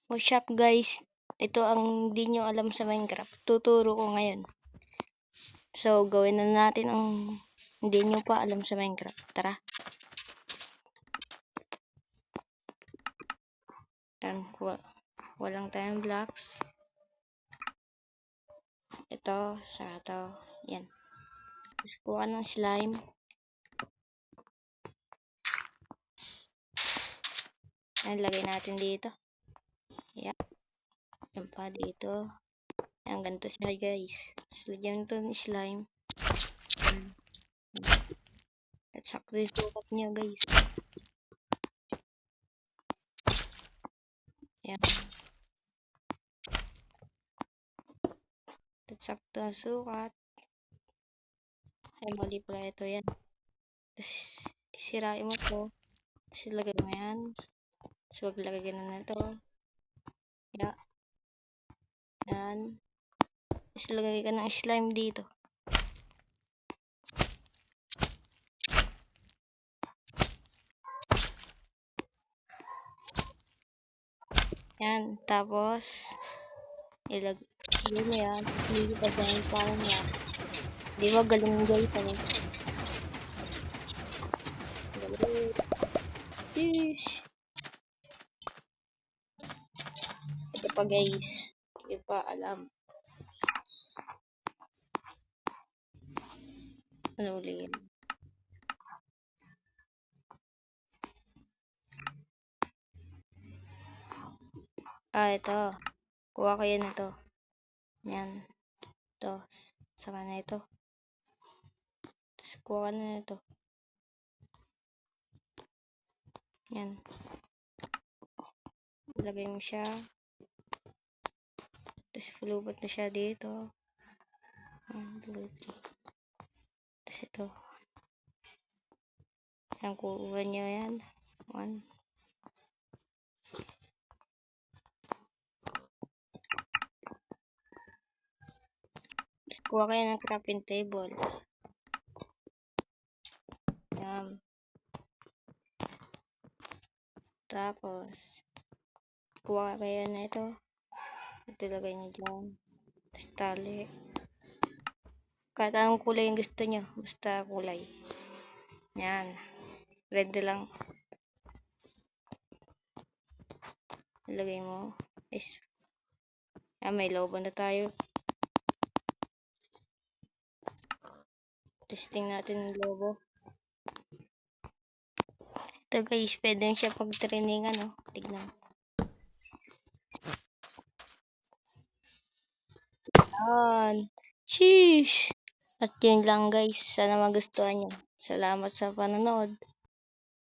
What's up guys? Ito ang di nyo alam sa Minecraft. Tuturo ko ngayon. So, gawin na natin ang hindi nyo pa alam sa Minecraft. Tara. Yan, walang tayong blocks. Ito, sa ito. Yan. Tapos kuha ng slime. Yan, lagay natin dito. Yan. Yan pa dito. Yan, ganito siya guys. Tapos lagyan ito ng slime. At sakto yung sukat nyo guys. Yan. At sakto ang sukat. Ay, mali pala ito yan. Tapos, sirain mo to. Tapos, ilagay mo yan. Tapos, wag lagay na ito. Yan. Yan. Tapos, lagay ka ng slime dito. Yan. Tapos, ilagay mo yan. Hindi pa dahil parang yan. Di ba galing guys? Ano? Galing. Sheesh. Ito pa guys. Hindi pa alam. Ano ulit? Ito. Kuha kayo na ito. Yan. Ito. Saka na ito. Tapos, kuha ka na ito. Yan. Ilagay mo siya. Tapos, pulubat na siya dito. 1, 2, 3. Tapos, ito. Yan, kuha nyo yan. 1. Tapos, kuha kayo ng crafting table. Yan. Tapos, kuha kayo na ito. Ito lagay nyo dyan. Tapos, tali. Kahit anong kulay yung gusto nyo. Basta kulay. Yan. Red lang. Ilagay mo. May lobo na tayo. Testing natin yung lobo. Ito guys, pwede siya pag-trainingan, no? Tignan. Yan. Sheesh! At yun lang guys. Sana magustuhan nyo. Salamat sa panonood.